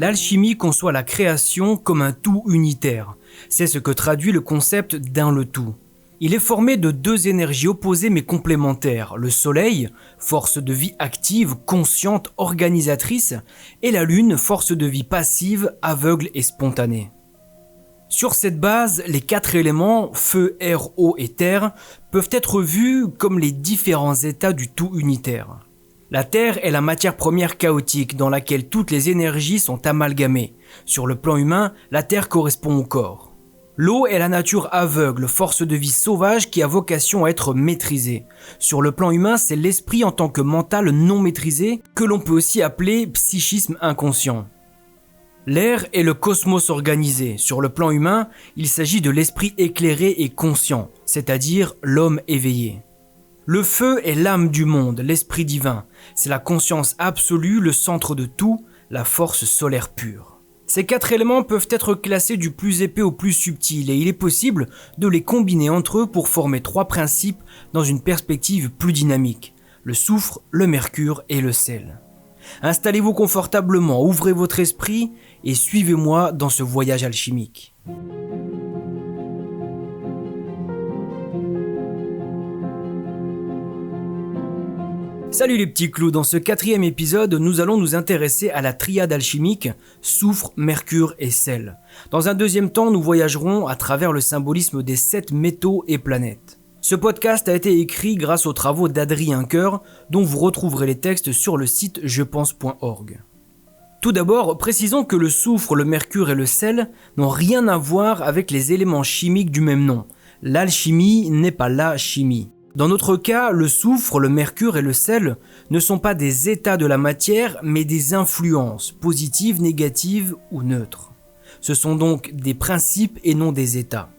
L'alchimie conçoit la création comme un tout unitaire. C'est ce que traduit le concept d'un le tout. Il est formé de deux énergies opposées mais complémentaires, le soleil, force de vie active, consciente, organisatrice, et la lune, force de vie passive, aveugle et spontanée. Sur cette base, les quatre éléments, feu, air, eau et terre, peuvent être vus comme les différents états du tout unitaire. La terre est la matière première chaotique dans laquelle toutes les énergies sont amalgamées. Sur le plan humain, la terre correspond au corps. L'eau est la nature aveugle, force de vie sauvage qui a vocation à être maîtrisée. Sur le plan humain, c'est l'esprit en tant que mental non maîtrisé, que l'on peut aussi appeler psychisme inconscient. L'air est le cosmos organisé. Sur le plan humain, il s'agit de l'esprit éclairé et conscient, c'est-à-dire l'homme éveillé. Le feu est l'âme du monde, l'esprit divin. C'est la conscience absolue, le centre de tout, la force solaire pure. Ces quatre éléments peuvent être classés du plus épais au plus subtil et il est possible de les combiner entre eux pour former trois principes dans une perspective plus dynamique. Le soufre, le mercure et le sel. Installez-vous confortablement, ouvrez votre esprit et suivez-moi dans ce voyage alchimique. Salut les petits clous, dans ce 4e épisode, nous allons nous intéresser à la triade alchimique, soufre, mercure et sel. Dans un deuxième temps, nous voyagerons à travers le symbolisme des 7 métaux et planètes. Ce podcast a été écrit grâce aux travaux d'Adrien Coeur, dont vous retrouverez les textes sur le site jepense.org. Tout d'abord, précisons que le soufre, le mercure et le sel n'ont rien à voir avec les éléments chimiques du même nom. L'alchimie n'est pas la chimie. Dans notre cas, le soufre, le mercure et le sel ne sont pas des états de la matière, mais des influences, positives, négatives ou neutres. Ce sont donc des principes et non des états.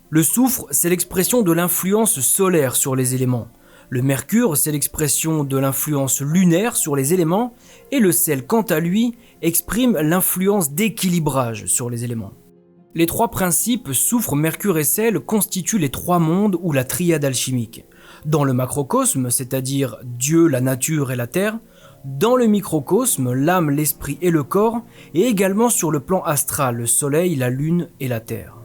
Le soufre, c'est l'expression de l'influence solaire sur les éléments. Le mercure, c'est l'expression de l'influence lunaire sur les éléments. Et le sel, quant à lui, exprime l'influence d'équilibrage sur les éléments. Les trois principes, soufre, mercure et sel, constituent les trois mondes ou la triade alchimique. Dans le macrocosme, c'est-à-dire Dieu, la nature et la terre, dans le microcosme, l'âme, l'esprit et le corps, et également sur le plan astral, le soleil, la lune et la terre.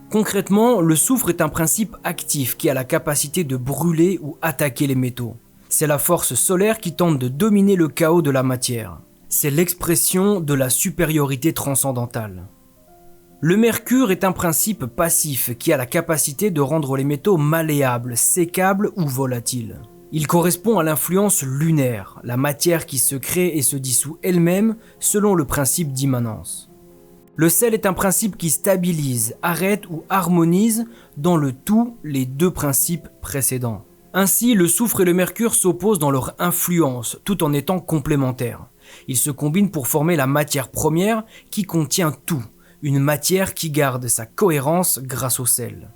Concrètement, le soufre est un principe actif qui a la capacité de brûler ou attaquer les métaux. C'est la force solaire qui tente de dominer le chaos de la matière. C'est l'expression de la supériorité transcendantale. Le mercure est un principe passif qui a la capacité de rendre les métaux malléables, sécables ou volatiles. Il correspond à l'influence lunaire, la matière qui se crée et se dissout elle-même selon le principe d'immanence. Le sel est un principe qui stabilise, arrête ou harmonise dans le tout les deux principes précédents. Ainsi, le soufre et le mercure s'opposent dans leur influence tout en étant complémentaires. Ils se combinent pour former la matière première qui contient tout. Une matière qui garde sa cohérence grâce au sel.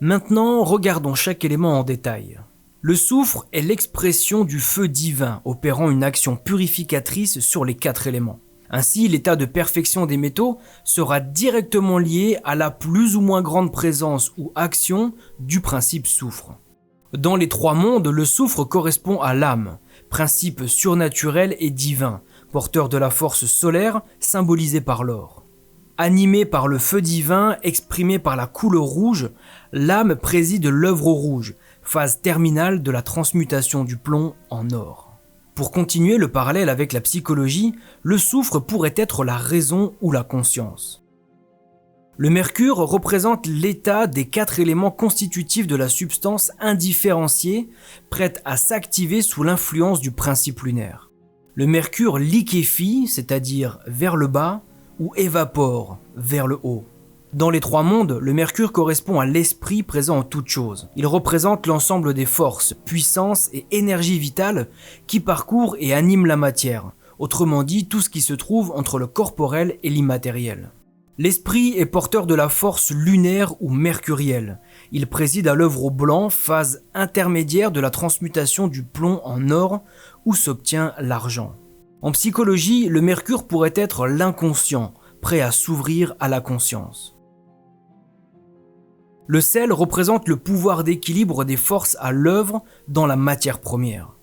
Maintenant, regardons chaque élément en détail. Le soufre est l'expression du feu divin, opérant une action purificatrice sur les 4 éléments. Ainsi, l'état de perfection des métaux sera directement lié à la plus ou moins grande présence ou action du principe soufre. Dans les 3 mondes, le soufre correspond à l'âme, principe surnaturel et divin, porteur de la force solaire symbolisée par l'or. Animé par le feu divin, exprimé par la couleur rouge, l'âme préside l'œuvre au rouge, phase terminale de la transmutation du plomb en or. Pour continuer le parallèle avec la psychologie, le soufre pourrait être la raison ou la conscience. Le mercure représente l'état des 4 éléments constitutifs de la substance indifférenciée, prête à s'activer sous l'influence du principe lunaire. Le mercure liquéfie, c'est-à-dire vers le bas, ou évapore vers le haut. Dans les 3 mondes, le mercure correspond à l'esprit présent en toute chose. Il représente l'ensemble des forces, puissances et énergies vitales qui parcourent et animent la matière, autrement dit tout ce qui se trouve entre le corporel et l'immatériel. L'esprit est porteur de la force lunaire ou mercurielle. Il préside à l'œuvre au blanc, phase intermédiaire de la transmutation du plomb en or où s'obtient l'argent. En psychologie, le mercure pourrait être l'inconscient, prêt à s'ouvrir à la conscience. Le sel représente le pouvoir d'équilibre des forces à l'œuvre dans la matière première.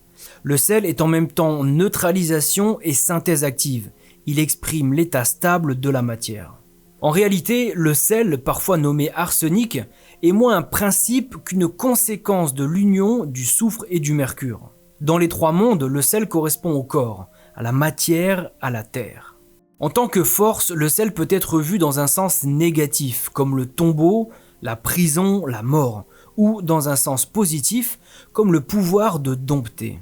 Le sel est en même temps neutralisation et synthèse active. il exprime l'état stable de la matière. En réalité, le sel, parfois nommé arsenic, est moins un principe qu'une conséquence de l'union du soufre et du mercure. Dans les trois mondes, le sel correspond au corps, à la matière, à la terre. En tant que force, le sel peut être vu dans un sens négatif, comme le tombeau, la prison, la mort, ou dans un sens positif, comme le pouvoir de dompter.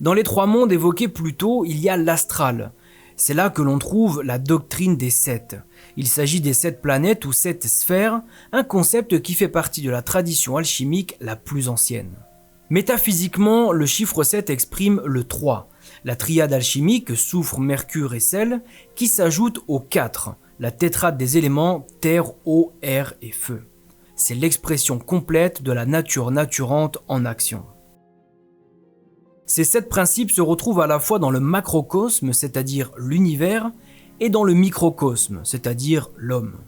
Dans les trois mondes évoqués plus tôt, il y a l'astral. C'est là que l'on trouve la doctrine des 7. Il s'agit des 7 planètes ou 7 sphères, un concept qui fait partie de la tradition alchimique la plus ancienne. Métaphysiquement, le chiffre 7 exprime le 3, la triade alchimique, soufre, mercure et sel, qui s'ajoute au 4, la tétrade des éléments terre, eau, air et feu. C'est l'expression complète de la nature naturante en action. Ces 7 principes se retrouvent à la fois dans le macrocosme, c'est-à-dire l'univers, et dans le microcosme, c'est-à-dire l'homme.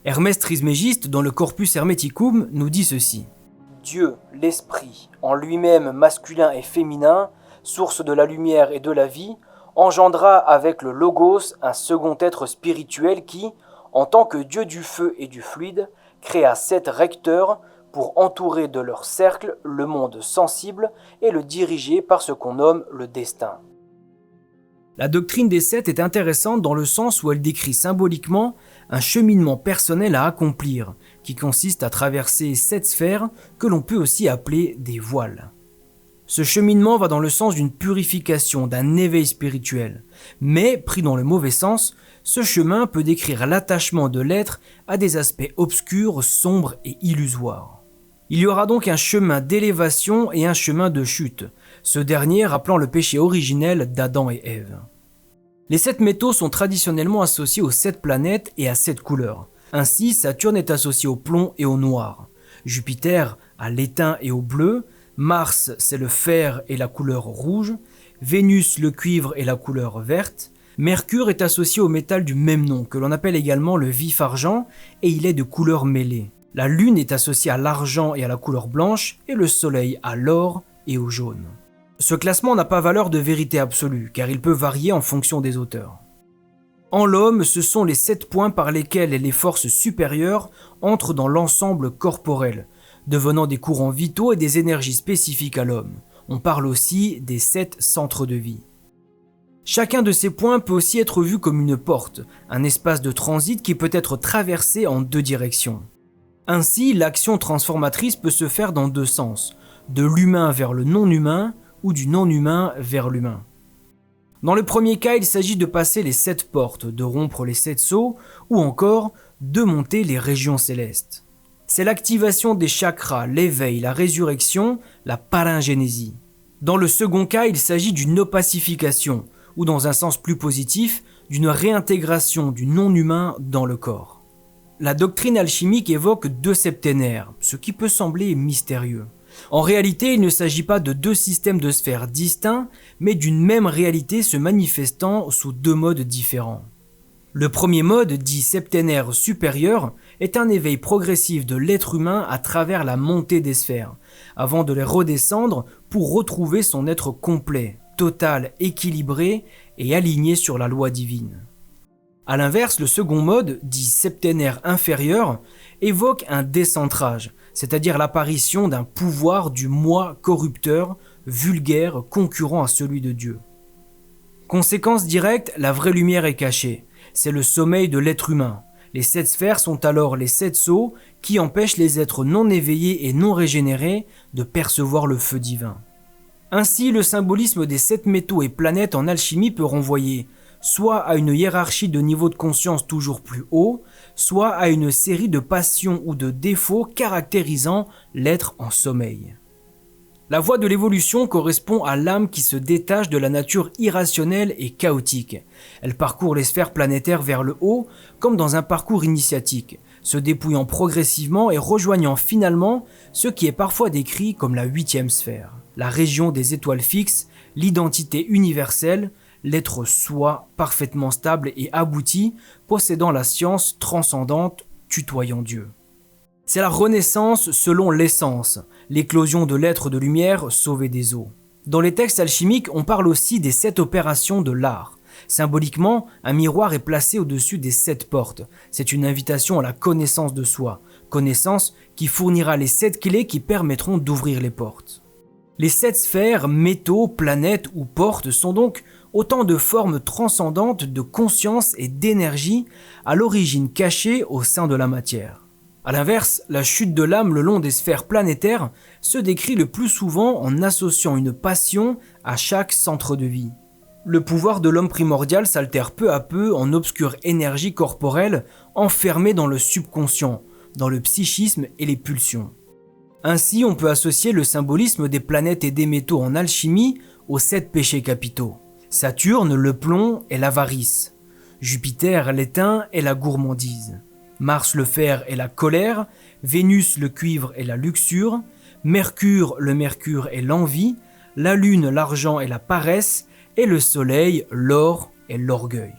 Hermès Trismégiste, dans le Corpus Hermeticum, nous dit ceci. Dieu, l'esprit, en lui-même masculin et féminin, source de la lumière et de la vie, engendra avec le Logos un second être spirituel qui, en tant que Dieu du feu et du fluide, créa 7 recteurs pour entourer de leur cercle le monde sensible et le diriger par ce qu'on nomme le destin. La doctrine des 7 est intéressante dans le sens où elle décrit symboliquement un cheminement personnel à accomplir, qui consiste à traverser 7 sphères que l'on peut aussi appeler des voiles. Ce cheminement va dans le sens d'une purification, d'un éveil spirituel, mais, pris dans le mauvais sens, ce chemin peut décrire l'attachement de l'être à des aspects obscurs, sombres et illusoires. Il y aura donc un chemin d'élévation et un chemin de chute, ce dernier rappelant le péché originel d'Adam et Ève. Les 7 métaux sont traditionnellement associés aux 7 planètes et à 7 couleurs. Ainsi, Saturne est associé au plomb et au noir, Jupiter à l'étain et au bleu, Mars c'est le fer et la couleur rouge, Vénus le cuivre et la couleur verte, Mercure est associé au métal du même nom, que l'on appelle également le vif argent, et il est de couleur mêlée. La Lune est associée à l'argent et à la couleur blanche, et le Soleil à l'or et au jaune. Ce classement n'a pas valeur de vérité absolue, car il peut varier en fonction des auteurs. En l'homme, ce sont les 7 points par lesquels les forces supérieures entrent dans l'ensemble corporel, devenant des courants vitaux et des énergies spécifiques à l'homme. On parle aussi des 7 centres de vie. Chacun de ces points peut aussi être vu comme une porte, un espace de transit qui peut être traversé en 2 directions. Ainsi, l'action transformatrice peut se faire dans 2 sens, de l'humain vers le non-humain ou du non-humain vers l'humain. Dans le premier cas, il s'agit de passer les 7 portes, de rompre les 7 sceaux ou encore de monter les régions célestes. C'est l'activation des chakras, l'éveil, la résurrection, la palingenésie. Dans le second cas, il s'agit d'une opacification, ou dans un sens plus positif, d'une réintégration du non-humain dans le corps. La doctrine alchimique évoque 2 septénaires, ce qui peut sembler mystérieux. En réalité, il ne s'agit pas de 2 systèmes de sphères distincts, mais d'une même réalité se manifestant sous 2 modes différents. Le premier mode, dit septénaire supérieur, est un éveil progressif de l'être humain à travers la montée des sphères, avant de les redescendre pour retrouver son être complet, total, équilibré et aligné sur la loi divine. A l'inverse, le second mode, dit septénaire inférieur, évoque un décentrage, c'est-à-dire l'apparition d'un pouvoir du moi corrupteur, vulgaire, concurrent à celui de Dieu. Conséquence directe, la vraie lumière est cachée. C'est le sommeil de l'être humain. Les 7 sphères sont alors les 7 sceaux qui empêchent les êtres non éveillés et non régénérés de percevoir le feu divin. Ainsi, le symbolisme des 7 métaux et planètes en alchimie peut renvoyer soit à une hiérarchie de niveaux de conscience toujours plus haut, soit à une série de passions ou de défauts caractérisant l'être en sommeil. La voie de l'évolution correspond à l'âme qui se détache de la nature irrationnelle et chaotique. Elle parcourt les sphères planétaires vers le haut, comme dans un parcours initiatique, se dépouillant progressivement et rejoignant finalement ce qui est parfois décrit comme la 8e sphère, la région des étoiles fixes, l'identité universelle, l'être soi parfaitement stable et abouti, possédant la science transcendante, tutoyant Dieu. C'est la renaissance selon l'essence, l'éclosion de l'être de lumière sauvé des eaux. Dans les textes alchimiques, on parle aussi des 7 opérations de l'art. Symboliquement, un miroir est placé au-dessus des 7 portes. C'est une invitation à la connaissance de soi, connaissance qui fournira les 7 clés qui permettront d'ouvrir les portes. Les 7 sphères, métaux, planètes ou portes sont donc autant de formes transcendantes de conscience et d'énergie à l'origine cachée au sein de la matière. A l'inverse, la chute de l'âme le long des sphères planétaires se décrit le plus souvent en associant une passion à chaque centre de vie. Le pouvoir de l'homme primordial s'altère peu à peu en obscure énergie corporelle enfermée dans le subconscient, dans le psychisme et les pulsions. Ainsi, on peut associer le symbolisme des planètes et des métaux en alchimie aux 7 péchés capitaux. Saturne, le plomb et l'avarice. Jupiter, l'étain et la gourmandise. Mars, le fer et la colère. Vénus, le cuivre et la luxure. Mercure, le mercure et l'envie. La lune, l'argent et la paresse. Et le soleil, l'or et l'orgueil.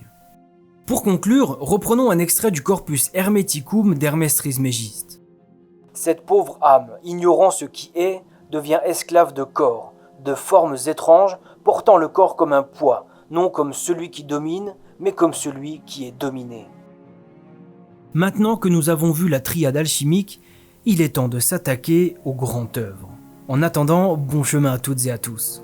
Pour conclure, reprenons un extrait du Corpus Hermeticum d'Hermès Trismégiste. Cette pauvre âme, ignorant ce qui est, devient esclave de corps, de formes étranges, portant le corps comme un poids, non comme celui qui domine, mais comme celui qui est dominé. Maintenant que nous avons vu la triade alchimique, il est temps de s'attaquer aux grandes œuvres. En attendant, bon chemin à toutes et à tous.